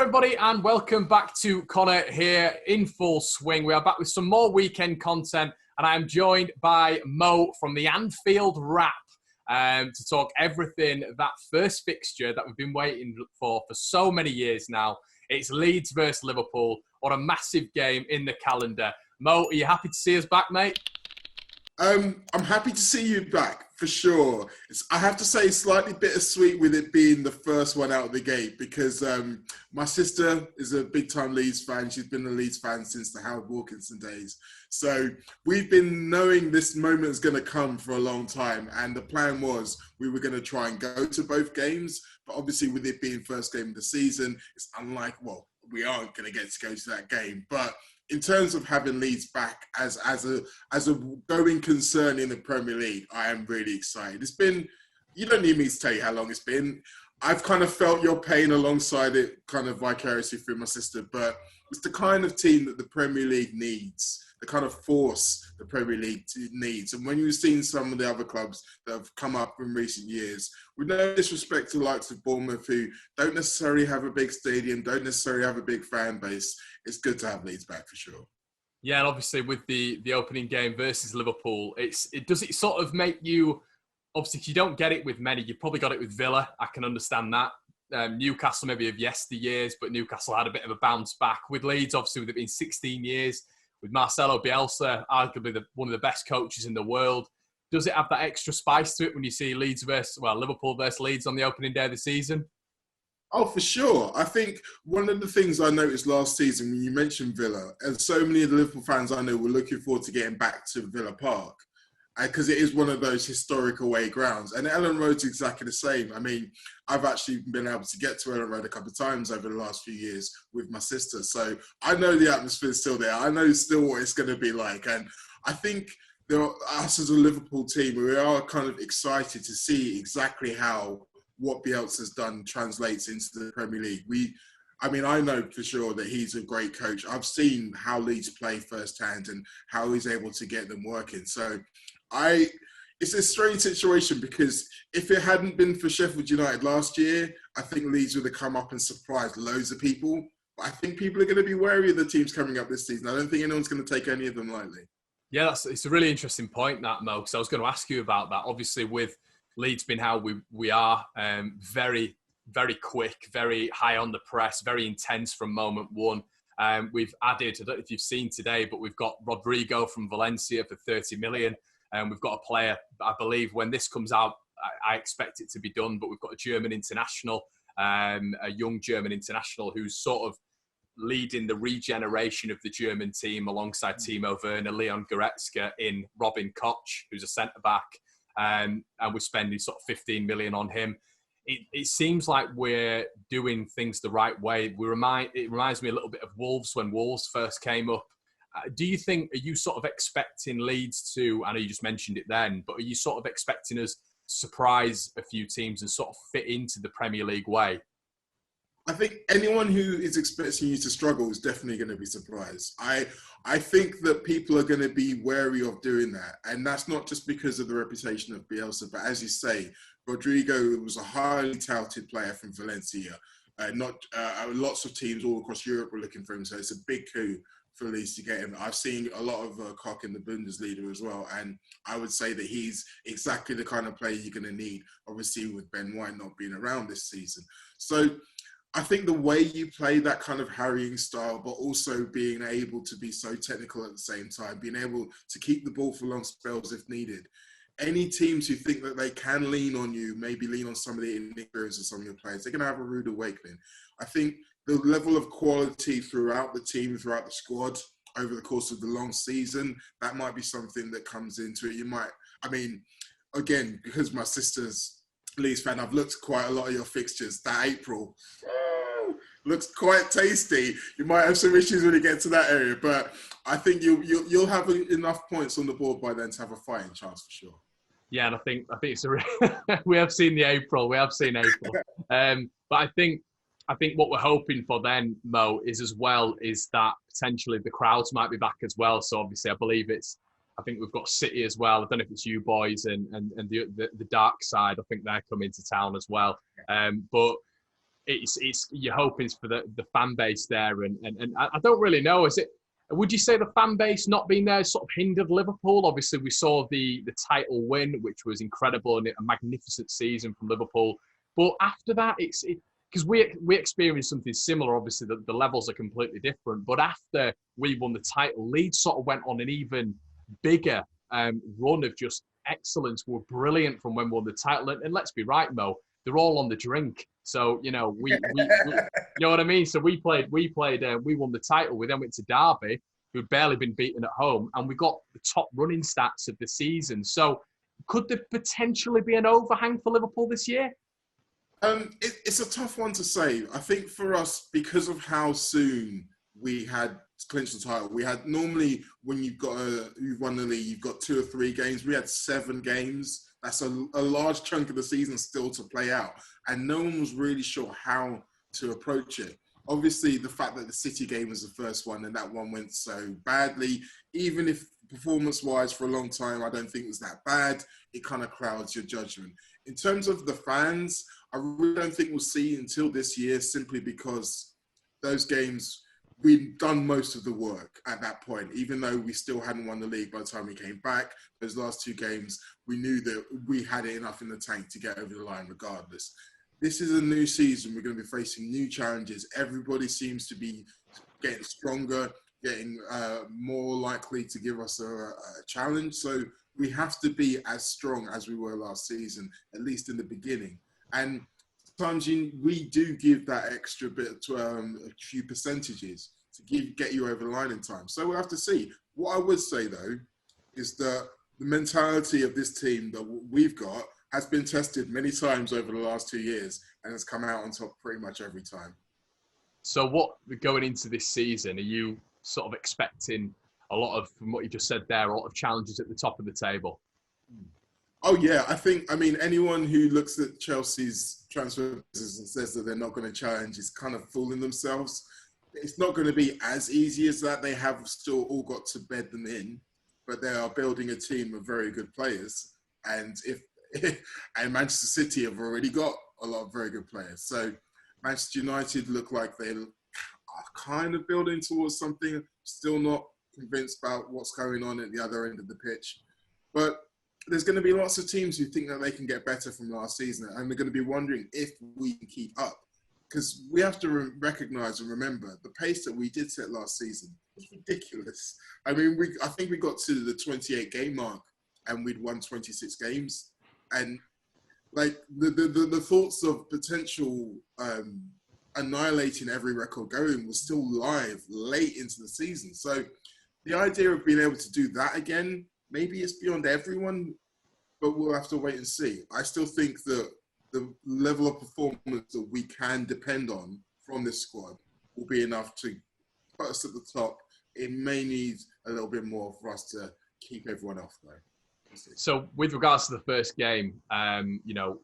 everybody, and welcome back to Connor here in full swing. We are back with some more weekend content, and I am joined by Mo from the Anfield Wrap to talk everything that first fixture that we've been waiting for so many years now. It's Leeds versus Liverpool. What a massive game in the calendar. Mo, are you happy to see us back, mate? I'm happy to see you back, for sure. I have to say, slightly bittersweet with it being the first one out of the gate because my sister is a big-time Leeds fan. She's been a Leeds fan since the Howard Wilkinson days. So we've been knowing this moment is going to come for a long time. And the plan was we were going to try and go to both games. But obviously, with it being first game of the season, it's unlike, well, we aren't going to get to go to that game. But in terms of having Leeds back as a going concern in the Premier League, I am really excited. It's been, you don't need me to tell you how long it's been. I've kind of felt your pain alongside it kind of vicariously through my sister, but it's the kind of team that the Premier League needs, the kind of force the Premier League needs. And when you've seen some of the other clubs that have come up in recent years, with no disrespect to the likes of Bournemouth, who don't necessarily have a big stadium, don't necessarily have a big fan base, it's good to have Leeds back for sure. Yeah, and obviously with the opening game versus Liverpool, it sort of make you, obviously if you don't get it with many, you probably got it with Villa. I can understand that. Newcastle maybe of yesteryears, but Newcastle had a bit of a bounce back. With Leeds, obviously with it being 16 years, with Marcelo Bielsa, arguably one of the best coaches in the world. Does it have that extra spice to it when you see Liverpool versus Leeds on the opening day of the season? Oh, for sure. I think one of the things I noticed last season when you mentioned Villa, and so many of the Liverpool fans I know were looking forward to getting back to Villa Park because it is one of those historic away grounds. And Ellen Road's exactly the same. I mean, I've actually been able to get to Ellen Road a couple of times over the last few years with my sister. So I know the atmosphere is still there. I know still what it's going to be like. And I think us as a Liverpool team, we are kind of excited to see exactly how what Bielsa's done translates into the Premier League. I know for sure that he's a great coach. I've seen how Leeds play firsthand and how he's able to get them working. So it's a strange situation because if it hadn't been for Sheffield United last year, I think Leeds would have come up and surprised loads of people. But I think people are going to be wary of the teams coming up this season. I don't think anyone's going to take any of them lightly. Yeah, it's a really interesting point, that, Mo, because I was going to ask you about that. Obviously, with Leeds being how we are, very, very quick, very high on the press, very intense from moment one. We've added, I don't know if you've seen today, but we've got Rodrigo from Valencia for 30 million. And we've got a player, I believe when this comes out, I expect it to be done, but we've got a German international, a young German international who's sort of leading the regeneration of the German team alongside Timo Werner, Leon Goretzka in Robin Koch, who's a centre-back. And we're spending sort of 15 million on him. It seems like we're doing things the right way. It reminds me a little bit of Wolves when Wolves first came up. Are you sort of expecting Leeds to, I know you just mentioned it then, but are you sort of expecting us to surprise a few teams and sort of fit into the Premier League way? I think anyone who is expecting you to struggle is definitely going to be surprised. I think that people are going to be wary of doing that. And that's not just because of the reputation of Bielsa, but as you say, Rodrigo was a highly touted player from Valencia. Lots of teams all across Europe were looking for him, so it's a big coup for Leeds to get him. I've seen a lot of Koch in the Bundesliga as well, and I would say that he's exactly the kind of player you're going to need, obviously with Ben White not being around this season. So I think the way you play that kind of harrying style, but also being able to be so technical at the same time, being able to keep the ball for long spells if needed. Any teams who think that they can lean on you, maybe lean on some of the inexperience of some of your players, they're going to have a rude awakening. I think the level of quality throughout the team, throughout the squad, over the course of the long season, that might be something that comes into it. Again, because my sister's Leeds fan, I've looked at quite a lot of your fixtures. That April looks quite tasty. You might have some issues when you get to that area, but I think you'll have enough points on the board by then to have a fighting chance for sure. Yeah, and I think it's we have seen April. But I think what we're hoping for then, Mo, is that potentially the crowds might be back as well. So obviously, I think we've got City as well. I don't know if it's you boys and the dark side. I think they're coming to town as well. But it's you're hoping for the fan base there, and I don't really know. Is it? Would you say the fan base not being there sort of hindered Liverpool? Obviously, we saw the title win, which was incredible and a magnificent season from Liverpool. But after that, it's because we experienced something similar. Obviously, the levels are completely different. But after we won the title, Leeds sort of went on an even bigger run of just excellence. Were brilliant from when we won the title. And let's be right, Mo, they're all on the drink. So, you know, we you know what I mean? So we won the title. We then went to Derby, who'd barely been beaten at home, and we got the top running stats of the season. So could there potentially be an overhang for Liverpool this year? It's a tough one to say. I think for us, because of how soon we had clinched the title, we had normally when you've won the league, you've got 2 or 3 games. We had 7 games. That's a large chunk of the season still to play out. And no one was really sure how to approach it. Obviously, the fact that the City game was the first one and that one went so badly, even if performance-wise for a long time, I don't think it was that bad, it kind of clouds your judgment. In terms of the fans, I really don't think we'll see until this year, simply because those games, we'd done most of the work at that point. Even though we still hadn't won the league by the time we came back, those last 2 games, we knew that we had enough in the tank to get over the line regardless. This is a new season. We're going to be facing new challenges. Everybody seems to be getting stronger, getting more likely to give us a challenge. So we have to be as strong as we were last season, at least in the beginning. And sometimes we do give that extra bit to a few percentages to get you over the line in time. So we'll have to see. What I would say, though, is that the mentality of this team that we've got has been tested many times over the last 2 years and has come out on top pretty much every time. So going into this season, are you sort of expecting a lot of, from what you just said there, a lot of challenges at the top of the table? Oh, yeah. I mean, anyone who looks at Chelsea's transfer business and says that they're not going to challenge is kind of fooling themselves. It's not going to be as easy as that. They have still all got to bed them in, but they are building a team of very good players. And and Manchester City have already got a lot of very good players. So Manchester United look like they are kind of building towards something. Still not convinced about what's going on at the other end of the pitch. But there's going to be lots of teams who think that they can get better from last season, and they're going to be wondering if we can keep up. Because we have to recognise and remember the pace that we did set last season was ridiculous. I mean, I think we got to the 28 game mark and we'd won 26 games. And like the thoughts of potential annihilating every record going was still live late into the season. So the idea of being able to do that again, maybe it's beyond everyone, but we'll have to wait and see. I still think that the level of performance that we can depend on from this squad will be enough to put us at the top. It may need a little bit more for us to keep everyone off, though. So with regards to the first game, you know,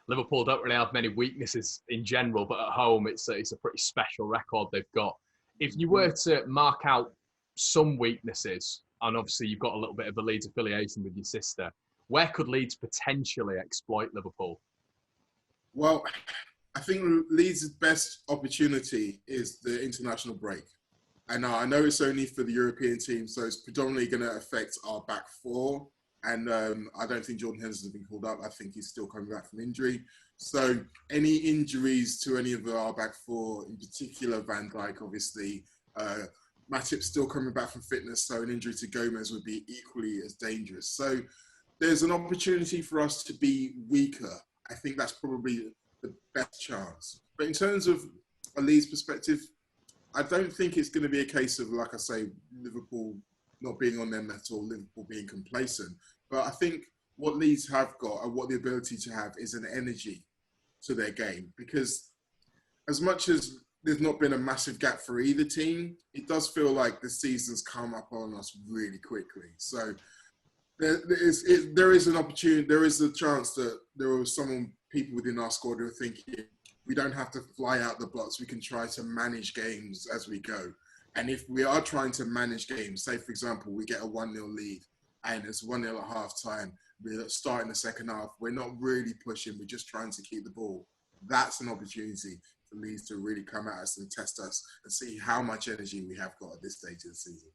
Liverpool don't really have many weaknesses in general, but at home it's a pretty special record they've got. If you were to mark out some weaknesses, and obviously you've got a little bit of a Leeds affiliation with your sister, where could Leeds potentially exploit Liverpool? Well, I think Leeds' best opportunity is the international break. And I know it's only for the European team, so it's predominantly going to affect our back 4. And I don't think Jordan Henderson's been called up. I think he's still coming back from injury. So any injuries to any of our back 4, in particular Van Dijk, obviously, Matip's still coming back from fitness, so an injury to Gomez would be equally as dangerous. So there's an opportunity for us to be weaker. I think that's probably the best chance. But in terms of a Leeds perspective, I don't think it's going to be a case of, like I say, Liverpool not being on their mettle, Liverpool being complacent. But I think what Leeds have got and what the ability to have is an energy to their game. Because as much as there's not been a massive gap for either team, it does feel like the season's come up on us really quickly. So there is an opportunity, there is a chance that there was people within our squad who are thinking, we don't have to fly out the blocks, we can try to manage games as we go. And if we are trying to manage games, say for example, we get a 1-0 lead and it's 1-0 at half time, we're starting the second half, we're not really pushing, we're just trying to keep the ball. that's an opportunity for Leeds to really come at us and test us and see how much energy we have got at this stage of the season.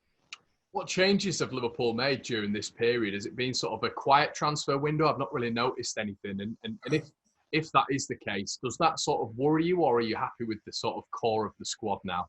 What changes have Liverpool made during this period? Has it been sort of a quiet transfer window? I've not really noticed anything. And if that is the case, does that sort of worry you, or are you happy with the sort of core of the squad now?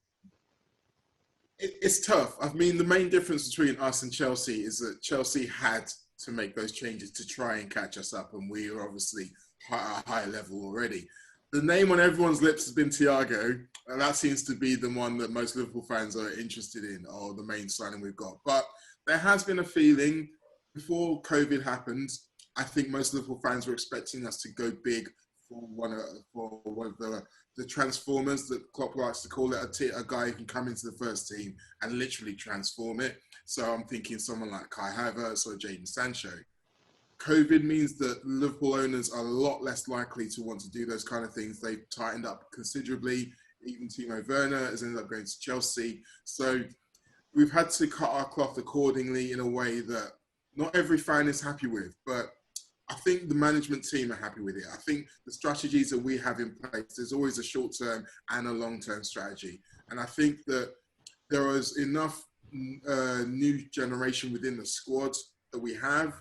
It's tough. I mean, the main difference between us and Chelsea is that Chelsea had to make those changes to try and catch us up, and we are obviously at a high level already. The name on everyone's lips has been Thiago, and that seems to be the one that most Liverpool fans are interested in, or the main signing we've got. But there has been a feeling, before COVID happened, I think most Liverpool fans were expecting us to go big for one of the transformers that Klopp likes to call it, a guy who can come into the first team and literally transform it. So I'm thinking someone like Kai Havertz or Jadon Sancho. COVID means that Liverpool owners are a lot less likely to want to do those kind of things. They've tightened up considerably. Even Timo Werner has ended up going to Chelsea. So we've had to cut our cloth accordingly in a way that not every fan is happy with, but I think the management team are happy with it. I think the strategies that we have in place, there's always a short-term and a long-term strategy. And I think that there is enough new generation within the squad that we have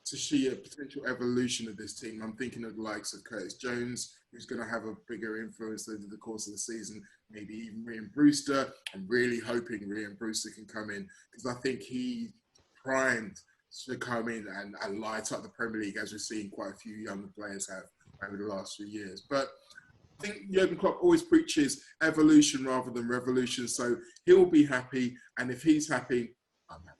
to see a potential evolution of this team. I'm thinking of the likes of Curtis Jones, who's going to have a bigger influence over the course of the season, maybe even Ryan Brewster. I'm really hoping Ryan Brewster can come in, because I think he primed to come in and light up the Premier League, as we've seen quite a few younger players have over the last few years. But I think Jurgen Klopp always preaches evolution rather than revolution, so he'll be happy, and if he's happy, I'm happy.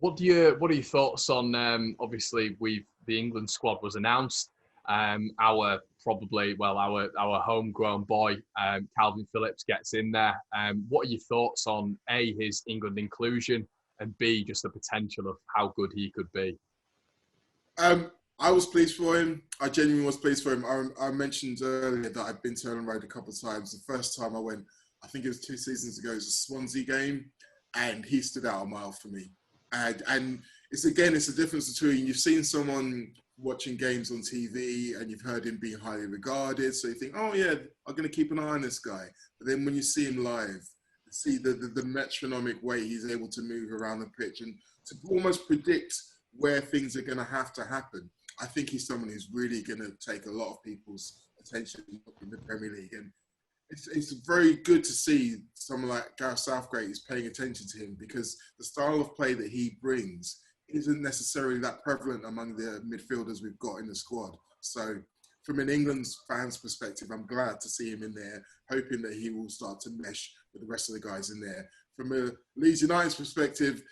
What are your thoughts on obviously the England squad was announced. Our homegrown boy Kalvin Phillips gets in there. What are your thoughts on A, his England inclusion, and B, just the potential of how good he could be? I was pleased for him. I genuinely was pleased for him. I mentioned earlier that I'd been to Ellen Road a couple of times. The first time I went, I think it was 2 seasons ago, it was a Swansea game, and he stood out a mile for me. And it's the difference between, you've seen someone watching games on TV and you've heard him being highly regarded, so you think, oh yeah, I'm going to keep an eye on this guy. But then when you see him live, see the metronomic way he's able to move around the pitch and to almost predict where things are going to have to happen. I think he's someone who's really going to take a lot of people's attention in the Premier League. And it's very good to see someone like Gareth Southgate is paying attention to him, because the style of play that he brings isn't necessarily that prevalent among the midfielders we've got in the squad. So from an England fan's perspective, I'm glad to see him in there, hoping that he will start to mesh with the rest of the guys in there. From a Leeds United's perspective,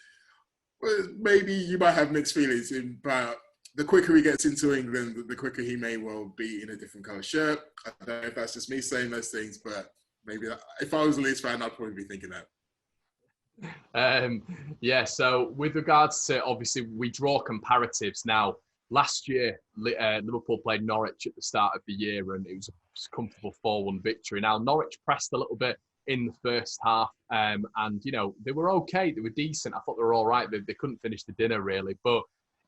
well, maybe you might have mixed feelings, but the quicker he gets into England, the quicker he may well be in a different colour shirt. I don't know if that's just me saying those things, but maybe if I was a Leeds fan, I'd probably be thinking that. So with regards to, obviously, we draw comparatives now. Last year, Liverpool played Norwich at the start of the year, and it was a comfortable 4-1 victory. Now, Norwich pressed a little bit in the first half, and, they were okay. They were decent. I thought they were all right. They couldn't finish the dinner, really. But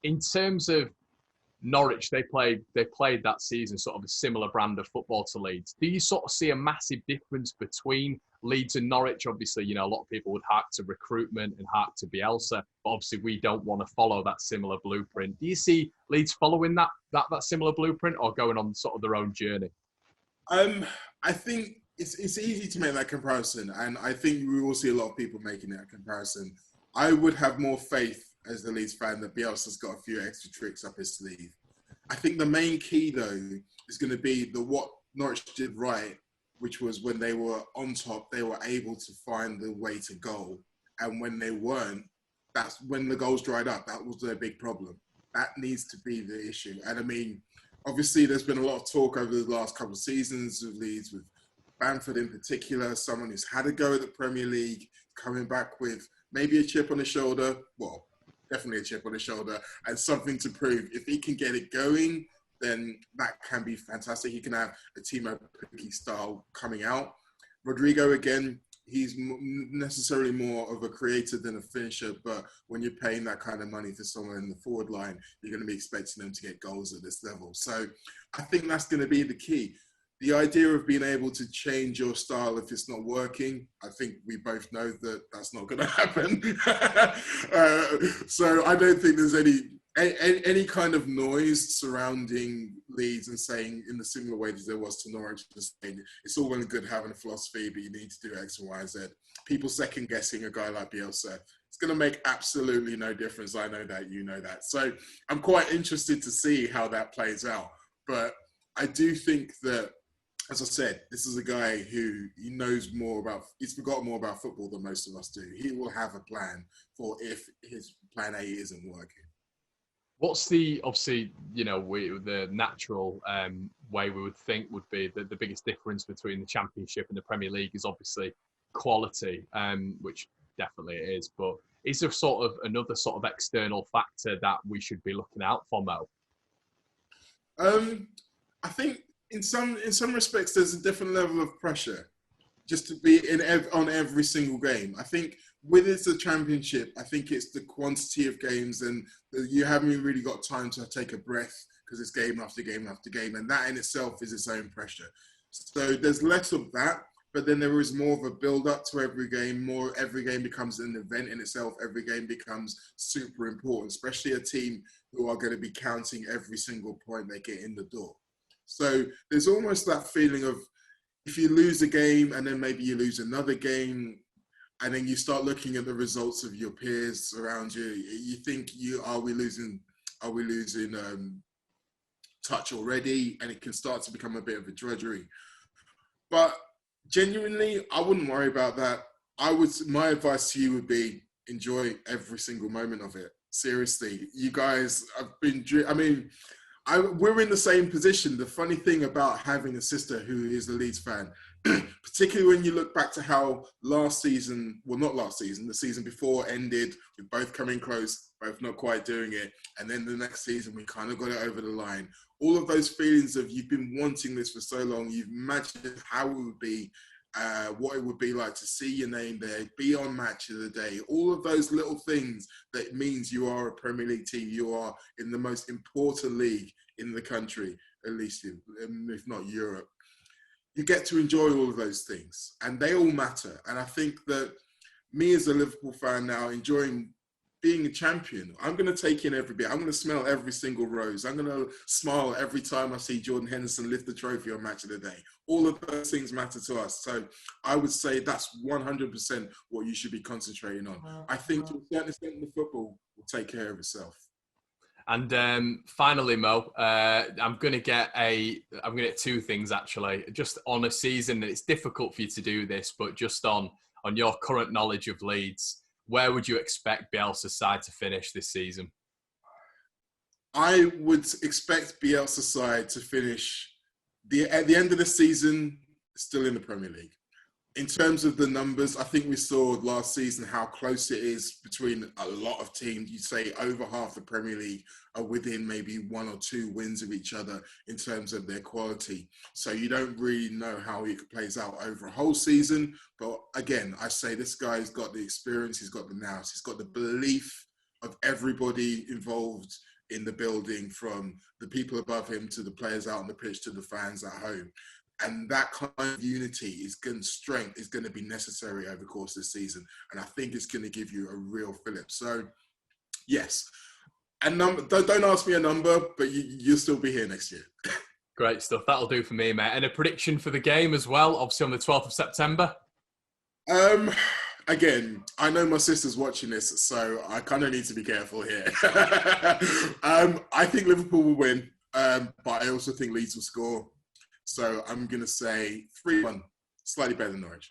in terms of Norwich, they played that season sort of a similar brand of football to Leeds. Do you sort of see a massive difference between Leeds and Norwich? Obviously, a lot of people would hark to recruitment and hark to Bielsa, but obviously we don't want to follow that similar blueprint. Do you see Leeds following that similar blueprint, or going on sort of their own journey? I think it's easy to make that comparison, and I think we will see a lot of people making that comparison. I would have more faith as the Leeds fan that Bielsa's got a few extra tricks up his sleeve. I think the main key, though, is going to be what Norwich did right, which was when they were on top, they were able to find the way to goal. And when they weren't, that's when the goals dried up. That was their big problem. That needs to be the issue. And I mean, obviously, there's been a lot of talk over the last couple of seasons with Leeds, with Bamford in particular, someone who's had a go at the Premier League, coming back with maybe a chip on his shoulder. Well, definitely a chip on his shoulder and something to prove. If he can get it going, then that can be fantastic. He can have a Timo Pukki style coming out. Rodrigo, again, he's necessarily more of a creator than a finisher, but when you're paying that kind of money for someone in the forward line, you're going to be expecting them to get goals at this level. So I think that's going to be the key. The idea of being able to change your style if it's not working, I think we both know that that's not going to happen. So I don't think there's any kind of noise surrounding Leeds and saying in the similar way that there was to Norwich, just saying it's all well and good having a philosophy, but you need to do X and Y, Z. People second guessing a guy like Bielsa, it's going to make absolutely no difference. I know that, you know that. So I'm quite interested to see how that plays out. But I do think that, as I said, this is a guy who he's forgotten more about football than most of us do. He will have a plan for if his plan A isn't working. What's the, obviously, the natural way we would think would be the biggest difference between the Championship and the Premier League is obviously quality, which definitely it is. But is there sort of another sort of external factor that we should be looking out for, Mo? I think in some respects there's a different level of pressure just to be on every single game. I think with it's a Championship, I think it's the quantity of games and you haven't really got time to take a breath because it's game after game after game, and that in itself is its own pressure. So there's less of that, but then there is more of a build-up to every game. Every game becomes an event in itself. Every game becomes super important, especially a team who are going to be counting every single point they get in the door. So there's almost that feeling of if you lose a game and then maybe you lose another game, and then you start looking at the results of your peers around you, you think, are we losing touch already? And it can start to become a bit of a drudgery. But genuinely, I wouldn't worry about that. My advice to you would be enjoy every single moment of it. Seriously, you guys have been, we're in the same position. The funny thing about having a sister who is a Leeds fan, particularly when you look back to how the season before ended, we both coming close, both not quite doing it. And then the next season, we kind of got it over the line. All of those feelings of you've been wanting this for so long, you've imagined how it would be, what it would be like to see your name there, be on Match of the Day, all of those little things that means you are a Premier League team, you are in the most important league in the country, at least if not Europe. You get to enjoy all of those things and they all matter. And I think that me as a Liverpool fan now, enjoying being a champion, I'm going to take in every bit. I'm going to smell every single rose. I'm going to smile every time I see Jordan Henderson lift the trophy on Match of the Day. All of those things matter to us. So I would say that's 100% what you should be concentrating on. I think to a certain extent the football will take care of itself. And finally, Mo, I'm going to get two things actually. Just on a season, and it's difficult for you to do this, but just on your current knowledge of Leeds, where would you expect Bielsa's side to finish this season? I would expect Bielsa's side to finish at the end of the season still in the Premier League. In terms of the numbers, I think we saw last season how close it is between a lot of teams. You'd say over half the Premier League are within maybe 1 or 2 wins of each other in terms of their quality. So you don't really know how it plays out over a whole season. But again, I say this guy's got the experience, he's got the nous, he's got the belief of everybody involved in the building, from the people above him to the players out on the pitch to the fans at home. And that kind of unity strength is going to be necessary over the course of the season. And I think it's going to give you a real fillip. So, yes. And don't ask me a number, but you'll still be here next year. Great stuff. That'll do for me, mate. And a prediction for the game as well, obviously on the 12th of September. Again, I know my sister's watching this, so I kind of need to be careful here. I think Liverpool will win, but I also think Leeds will score. So I'm going to say 3-1, slightly better than Norwich.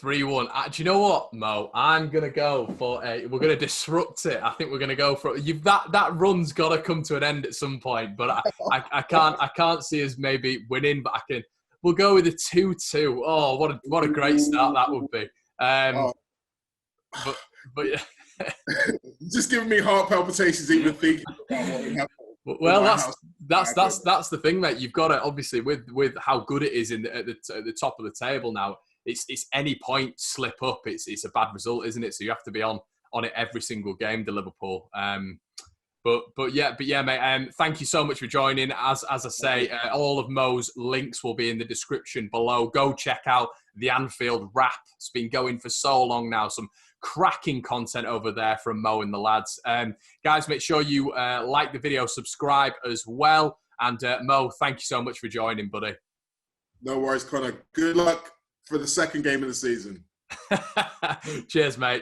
3-1. Do you know what, Mo? I'm going to go for we're going to disrupt it. I think we're going to go for that run's got to come to an end at some point, but I can't see us maybe winning, but we'll go with a 2-2. Oh, what a great start that would be. But yeah. Just giving me heart palpitations even thinking about what we have. Well, that's the thing, mate. You've got to, obviously, with how good it is at the top of the table now. it's any point slip up, it's a bad result, isn't it? So you have to be on it every single game, the Liverpool. But yeah, mate. Thank you so much for joining. As I say, all of Mo's links will be in the description below. Go check out the Anfield wrap. It's been going for so long now. Some cracking content over there from Mo and the lads. Guys, make sure you like the video, subscribe as well. And Mo, thank you so much for joining, buddy. No worries, Connor. Good luck for the second game of the season. Cheers, mate.